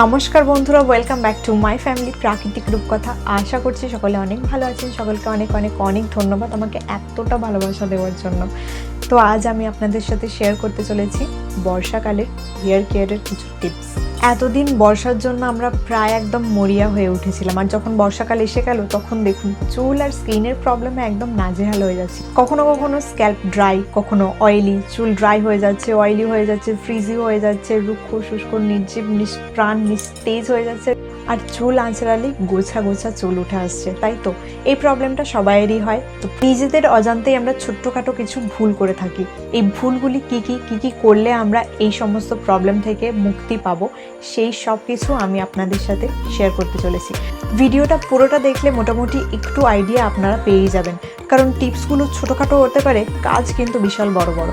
নমস্কার বন্ধুরা, welcome back to my family প্রাকৃতিক রূপকথা। আশা করছি সকলে অনেক ভালো আছেন। সকলকে অনেক অনেক অনেক ধন্যবাদ আমাকে এতটা ভালোবাসা দেওয়ার জন্য। তো আজ আমি আপনাদের সাথে শেয়ার করতে চলেছি বর্ষাকালের হেয়ার কেয়ারের কিছু টিপস। এতদিন বর্ষার জন্য আমরা প্রায় একদম মরিয়া হয়ে উঠেছিলাম, আর যখন বর্ষাকাল এসে গেল তখন দেখুন চুল আর স্কিনের প্রবলেমে একদম নাজেহাল হয়ে যাচ্ছে। কখনো কখনো স্ক্যাল্প ড্রাই, কখনো অয়েলি, চুল ড্রাই হয়ে যাচ্ছে, অয়েলি হয়ে যাচ্ছে, ফ্রিজি হয়ে যাচ্ছে, রুক্ষ শুষ্ক, নির্জীব, নিষ্প্রাণ, নিস্তেজ হয়ে যাচ্ছে, আর চুল আঁচড়ালে গোছা গোছা চুল উঠে আসছে। তাই তো এই প্রবলেমটা সবাইয়েরই হয়। তো নিজেদের অজান্তেই আমরা ছোট্টখাটো কিছু ভুল করে থাকি। এই ভুলগুলি কি কি করলে আমরা এই সমস্ত প্রবলেম থেকে মুক্তি পাবো, সেই সব কিছু আমি আপনাদের সাথে শেয়ার করতে চলেছি। ভিডিওটা পুরোটা দেখলে মোটামুটি একটু আইডিয়া আপনারা পেয়ে যাবেন, কারণ টিপসগুলো ছোটোখাটো হতে পারে, কাজ কিন্তু বিশাল বড় বড়।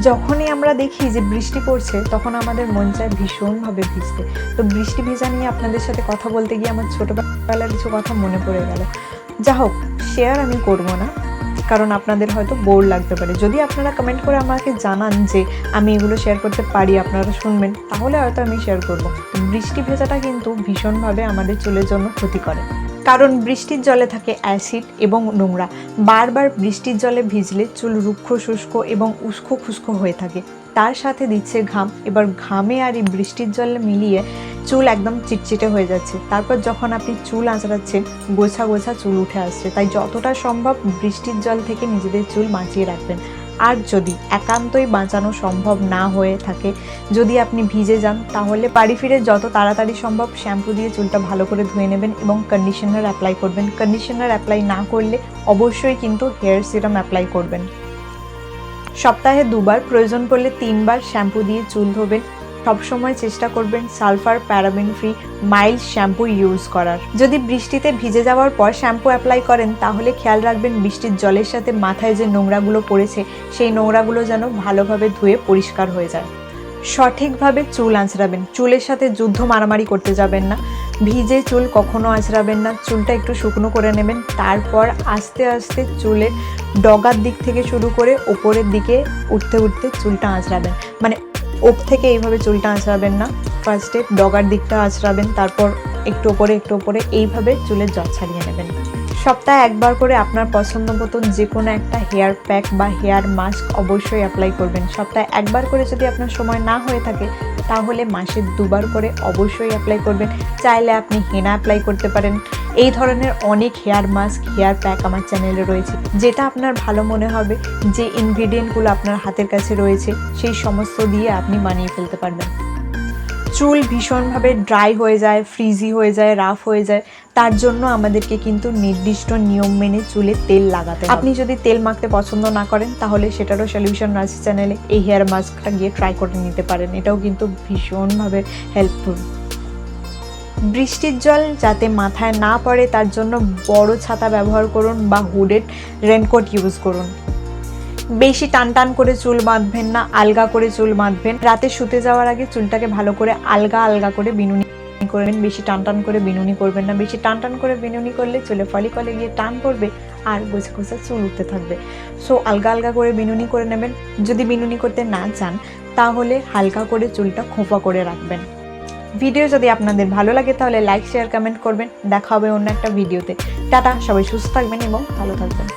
যখনই আমরা দেখি যে বৃষ্টি পড়ছে তখন আমাদের মন চায় ভীষণভাবে ভিজতে। তো বৃষ্টি ভেজা নিয়ে আপনাদের সাথে কথা বলতে গিয়ে আমার ছোটোবেলার কিছু কথা মনে পড়ে গেল। যা হোক, শেয়ার আমি করবো না, কারণ আপনাদের হয়তো বোর লাগতে পারে। যদি আপনারা কমেন্ট করে আমাকে জানান যে আমি এগুলো শেয়ার করতে পারি, আপনারা শুনবেন, তাহলে হয়তো আমি শেয়ার করবো। তো বৃষ্টি ভেজাটা কিন্তু ভীষণভাবে আমাদের চুলের জন্য ক্ষতি করে, কারণ বৃষ্টির জলে থাকে অ্যাসিড এবং নোংরা। বারবার বৃষ্টির জলে ভিজলে চুল রুক্ষ শুষ্ক এবং উস্কো খুস্কো হয়ে থাকে। তার সাথে দিচ্ছে ঘাম। এবার ঘামে আর এই বৃষ্টির জলে মিলিয়ে চুল একদম চিটচিটে হয়ে যাচ্ছে। তারপর যখন আপনি চুল আঁচড়াচ্ছেন, গোছা গোছা চুল উঠে আসছে। তাই যতটা সম্ভব বৃষ্টির জল থেকে নিজেদের চুল বাঁচিয়ে রাখবেন। আর যদি একান্তই বাঁচানো সম্ভব না হয়ে থাকে, যদি আপনি ভিজে যান, তাহলে বাড়ি ফিরে যত তাড়াতাড়ি সম্ভব শ্যাম্পু দিয়ে চুলটা ভালো করে ধুয়ে নেবেন এবং কন্ডিশনার অ্যাপ্লাই করবেন। কন্ডিশনার অ্যাপ্লাই না করলে অবশ্যই কিন্তু হেয়ার সিরাম অ্যাপ্লাই করবেন। সপ্তাহে 2 বার, প্রয়োজন পড়লে 3 বার শ্যাম্পু দিয়ে চুল ধোবেন। সবসময় চেষ্টা করবেন sulphur paraben free mild shampoo use করার। যদি বৃষ্টিতে ভিজে যাওয়ার পর শ্যাম্পু অ্যাপ্লাই করেন, তাহলে খেয়াল রাখবেন বৃষ্টির জলের সাথে মাথায় যে নোংরাগুলো পড়েছে, সেই নোংরাগুলো যেন ভালোভাবে ধুয়ে পরিষ্কার হয়ে যায়। সঠিকভাবে চুল আঁচড়াবেন। চুলের সাথে যুদ্ধ মারামারি করতে যাবেন না। ভিজে চুল কখনো আঁচড়াবেন না। চুলটা একটু শুকনো করে নেবেন। তারপর আস্তে আস্তে চুলের ডগার দিক থেকে শুরু করে ওপরের দিকে উঠতে উঠতে চুলটা আঁচড়াবেন। মানে ওপ থেকে এইভাবে চুলটা আঁচড়াবেন না, ফার্স্টে ডগার দিকটা আঁচড়াবেন, তারপর একটু ওপরে এইভাবে চুলের জট ছাড়িয়ে নেবেন। সপ্তাহে 1 বার করে আপনার পছন্দ মতন যে কোনো একটা হেয়ার প্যাক বা হেয়ার মাস্ক অবশ্যই অ্যাপ্লাই করবেন। সপ্তাহে 1 বার করে যদি আপনার সময় না হয়ে থাকে, তাহলে মাসে 2 বার করে অবশ্যই অ্যাপ্লাই করবেন। চাইলে আপনি হেনা অ্যাপ্লাই করতে পারেন। এই ধরনের অনেক হেয়ার মাস্ক, হেয়ার প্যাক আমার চ্যানেলে রয়েছে। যেটা আপনার ভালো মনে হবে, যে ইনগ্রিডিয়েন্টগুলো আপনার হাতের কাছে রয়েছে, সেই সমস্ত দিয়ে আপনি বানিয়ে ফেলতে পারবেন। চুল ভীষণভাবে ড্রাই হয়ে যায়, ফ্রিজি হয়ে যায়, রাফ হয়ে যায়, তার জন্য আমাদেরকে কিন্তু নির্দিষ্ট নিয়ম মেনে চুলে তেল লাগাতে হবে। আপনি যদি তেল মাখতে পছন্দ না করেন, তাহলে সেটারও সলিউশন আছে চ্যানেলে। এই হেয়ার মাস্কটা গিয়ে ট্রাই করে নিতে পারেন। এটাও কিন্তু ভীষণভাবে হেল্পফুল। বৃষ্টির জল যাতে মাথায় না পড়ে, তার জন্য বড় ছাতা ব্যবহার করুন বা হুডেড রেনকোট ইউজ করুন। বেশি টান করে চুল বাঁধবেন না, আলগা করে চুল বাঁধবেন। রাতে শুতে যাওয়ার আগে চুলটাকে ভালো করে আলগা করে বিনুনি করবেন। বেশি টান করে বিনুনি করবেন না। বেশি টান করে বিনুনি করলে চুলে ফলিকলে গিয়ে টান পড়বে আর গোছা গোছা চুল উঠতে থাকবে। সো আলগা করে বিনুনি করে নেবেন। যদি বিনুনি করতে না চান, তাহলে হালকা করে চুলটা খোঁপা করে রাখবেন। ভিডিও যদি আপনাদের ভালো লাগে, তাহলে লাইক, শেয়ার, কমেন্ট করবেন। দেখা হবে অন্য একটা ভিডিওতে। টাটা, সবাই সুস্থ থাকবেন এবং ভালো থাকবেন।